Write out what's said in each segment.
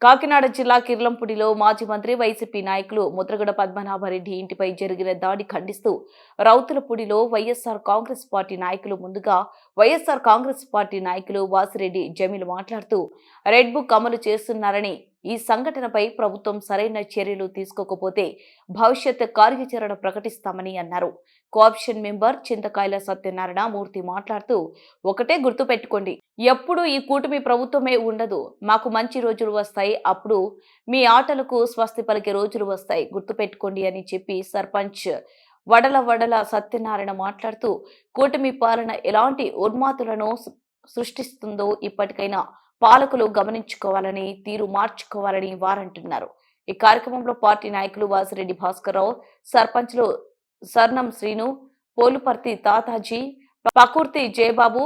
కాకినాడ జిల్లా కిర్లంపూడిలో మాజీ మంత్రి వైసీపీ నాయకులు ముద్రగడ పద్మనాభరెడ్డి ఇంటిపై జరిగిన దాడి ఖండిస్తూ రౌతులపూడిలో వైఎస్ఆర్ కాంగ్రెస్ పార్టీ నాయకులు ముందుగా వైఎస్ఆర్ కాంగ్రెస్ పార్టీ నాయకులు వాసిరెడ్డి జమీల్ మాట్లాడుతూ రెడ్ బుక్ అమలు చేస్తున్నారని ఈ సంఘటనపై ప్రభుత్వం సరైన చర్యలు తీసుకోకపోతే భవిష్యత్ కార్యాచరణ ప్రకటిస్తామని అన్నారు. కోఆప్షన్ మెంబర్ చింతకాయల సత్యనారాయణ మూర్తి మాట్లాడుతూ ఒకటే గుర్తుపెట్టుకోండి, ఎప్పుడు ఈ కూటమి ప్రభుత్వమే ఉండదు, మాకు మంచి రోజులు వస్తాయి, అప్పుడు మీ ఆటలకు స్వస్తి పలికే రోజులు వస్తాయి, గుర్తుపెట్టుకోండి అని చెప్పి సర్పంచ్ వడల సత్యనారాయణ మాట్లాడుతూ కూటమి పాలన ఎలాంటి ఉన్మాదులను సృష్టిస్తుందో ఇప్పటికైనా పాలకులు గమనించుకోవాలని, తీరు మార్చుకోవాలని వారంటున్నారు. ఈ కార్యక్రమంలో పార్టీ నాయకులు వాసిరెడ్డి భాస్కర్రావు, సర్పంచ్లు సర్నం శ్రీను, పోలుపర్తి తాతాజీ, పకుర్తి జయబాబు,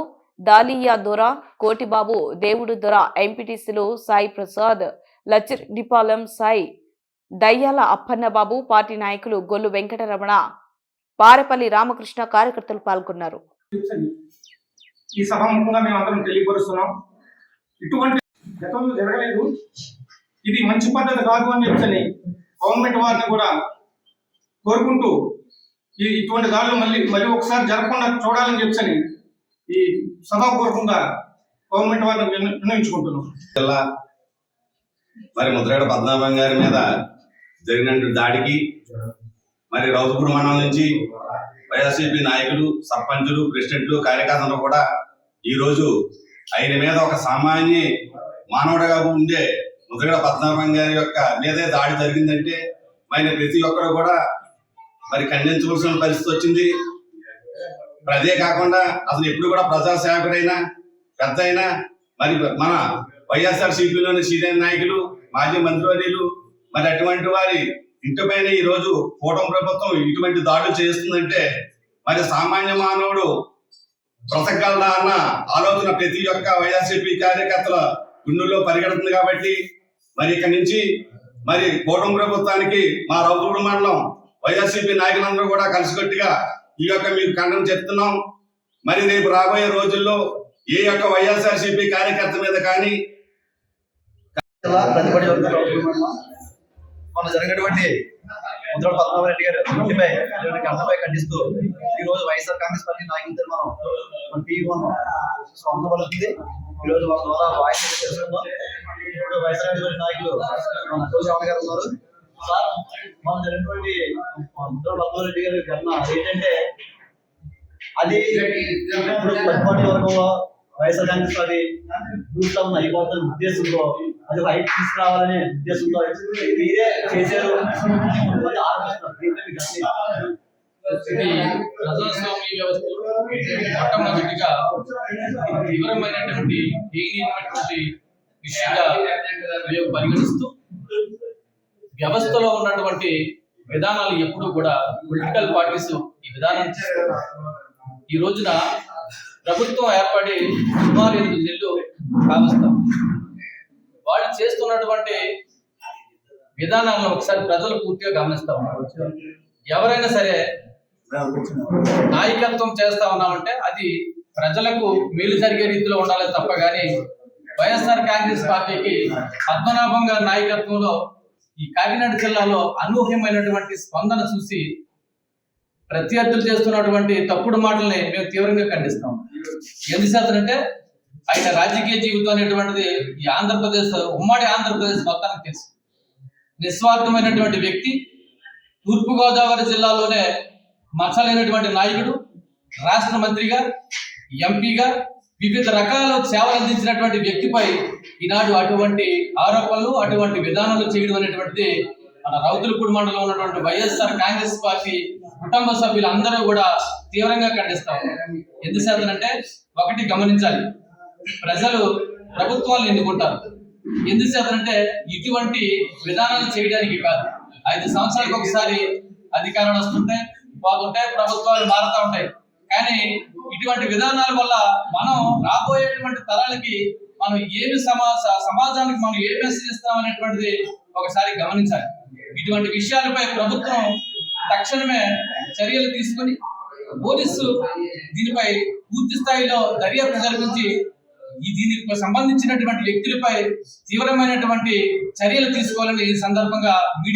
దాలియా దొర, కోటిబాబు, దేవుడు దొర, ఎంపీటీసీలు సాయి ప్రసాద్, లచ్చిరెడ్డిపాలెం సాయి, దయ్యాల అప్పన్నబాబు, పార్టీ నాయకులు గొల్లు వెంకటరమణ, పారెపల్లి రామకృష్ణ కార్యకర్తలు పాల్గొన్నారు. ఈ సభాముఖంగా మేము అందరం తెలియపరుస్తున్నాం, ఇటువంటి గతంలో జరగలేదు, ఇది మంచి పద్ధతి కాదు అని చెప్పని గవర్నమెంట్ వారిని కూడా కోరుకుంటూ ఇటువంటి దాడులు మళ్ళీ ఒకసారి జరగకుండా చూడాలని చెప్పని ఈ సభాపూర్వకంగా గవర్నమెంట్ వారిని విన్నవించుకుంటున్నాం. మరి ముద్రగడ పద్మనాభం గారి మీద జరిగిన దాడికి మరి రౌతుపూడి మండలం నుంచి వైఎస్ఆర్సీపీ నాయకులు, సర్పంచులు, ప్రెసిడెంట్లు, కార్యకర్తలు కూడా ఈరోజు ఆయన మీద ఒక సామాన్య మానవుడిగా ఉండే ముద్రగడ పద్మనాభం గారి యొక్క మీదే దాడి జరిగిందంటే మరి ప్రతి ఒక్కరు కూడా మరి ఖండించవలసిన పరిస్థితి వచ్చింది. అదే కాకుండా అసలు ఎప్పుడు కూడా ప్రజాసేవకుడైనా పెద్ద అయినా మరి మన వైఎస్ఆర్సీపీలోని సీనియర్ నాయకులు, మాజీ మంత్రివర్యులు మరి అటువంటి వారి ఇంటిపైన ఈ రోజు కూటమి ప్రభుత్వం ఇటువంటి దాడులు చేస్తుందంటే మరి సామాన్య మానవుడు బ్రతకగలడా అన్న ఆలోచన ప్రతి ఒక్క వైఎస్ఆర్సీపీ కార్యకర్తల గుండెల్లో పరిగెడుతుంది. కాబట్టి మరి ఇక్కడి నుంచి మరి కూటమి ప్రభుత్వానికి మా రౌతుపూడి మండలం వైఎస్ఆర్సీపీ నాయకులందరూ కూడా కలిసికట్టుగా ఈ యొక్క మీకు ఖండన చెప్తున్నాం. మరి రేపు రాబోయే రోజుల్లో ఏ యొక్క వైఎస్ఆర్సీపీ కార్యకర్త మీద కానీ మొన్న జరిగినటువంటి ముద్రగడ పద్మనాభరెడ్డి గారు ఇంటిపై ఘటనపై ఖండిస్తూ ఈ రోజు వైఎస్ఆర్ కాంగ్రెస్ పార్టీ నాయకులతో మనం టీవీ స్వంతం పలుకుతుంది. ఈ రోజు వాళ్ళ ద్వారా వాయిస్ తెలుసుకుందాం. ఇప్పుడు వైఎస్ఆర్ నాయకులు మన శ్రవణ గారు ఉన్నారు. సార్, మనం జరిగినటువంటి ముద్రగడ పద్మనాభరెడ్డి గారి ఘటన ఏంటంటే అది ఇప్పుడు ప్రతిపాటి వర్గంలో వైఎస్ఆర్ కాంగ్రెస్ పార్టీ చూస్తా ఉన్న అయిపోతున్న ఉద్దేశంతో అది హైట్ తీసుకురావాలనే ఉద్దేశంతో మీరే చేశారు ప్రజాస్వామ్య వ్యవస్థలో మొట్టమొదటిగా తీవ్రమైనటువంటి విషయంగా మేము పరిగణిస్తూ వ్యవస్థలో ఉన్నటువంటి విధానాలు ఎప్పుడు కూడా పొలిటికల్ పార్టీస్ ఈ విధానం ఈ రోజున ప్రభుత్వం ఏర్పడి సుమారు 8 నెలలు కావస్తాం. వాళ్ళు చేస్తున్నటువంటి విధానాలను ఒకసారి ప్రజలు పూర్తిగా గమనిస్తా ఉన్నారు. ఎవరైనా సరే నాయకత్వం చేస్తా ఉన్నామంటే అది ప్రజలకు మేలు జరిగే రీతిలో ఉండాలి తప్ప కానీ వైఎస్ఆర్ కాంగ్రెస్ పార్టీకి పద్మనాభం గారి నాయకత్వంలో ఈ కాకినాడ జిల్లాలో అనూహ్యమైనటువంటి స్పందన చూసి ప్రత్యర్థులు చేస్తున్నటువంటి తప్పుడు మాటల్ని మేము తీవ్రంగా ఖండిస్తాం. ఎందుచేతనంటే ఆయన రాజకీయ జీవితం అనేటువంటిది ఈ ఆంధ్రప్రదేశ్, ఉమ్మడి ఆంధ్రప్రదేశ్ మొత్తానికి తెలుసు. నిస్వార్థమైనటువంటి వ్యక్తి, తూర్పుగోదావరి జిల్లాలోనే మచ్చలేనటువంటి నాయకుడు, రాష్ట్ర మంత్రిగా, ఎంపీగా వివిధ రకాల సేవలు అందించినటువంటి వ్యక్తిపై ఈనాడు అటువంటి ఆరోపణలు, అటువంటి విధానాలు చేయడం అనేటువంటిది మన రౌతులపూడి మండలంలో ఉన్నటువంటి వైఎస్ఆర్ కాంగ్రెస్ పార్టీ కుటుంబ సభ్యులందరూ కూడా తీవ్రంగా ఖండిస్తాం. ఎందుచేతనంటే ఒకటి గమనించాలి, ప్రజలు ప్రభుత్వాలు ఎన్నుకుంటారు. ఎందుచేతనంటే ఇటువంటి విధానాలు చేయడానికి కాదు. 5 సంవత్సరాలకు ఒకసారి అధికారాలు వస్తుంటాయి, పోతుంటాయి, ప్రభుత్వాలు మారుతూ ఉంటాయి. కానీ ఇటువంటి విధానాల వల్ల మనం రాబోయేటువంటి తరాలకి మనం ఏమి సమాజానికి మనం ఏ మెసేజ్ ఇస్తాం అనేటువంటిది ఒకసారి గమనించాలి. ఇటువంటి విషయాలపై ప్రభుత్వం తక్షణమే చర్యలు తీసుకొని పోలీసు దీనిపై పూర్తి స్థాయిలో దర్యాప్తు జరిపించి దీనికి సంబంధించినటువంటి వ్యక్తులపై తీవ్రమైనటువంటి చర్యలు తీసుకోవాలని ఈ సందర్భంగా మీడియా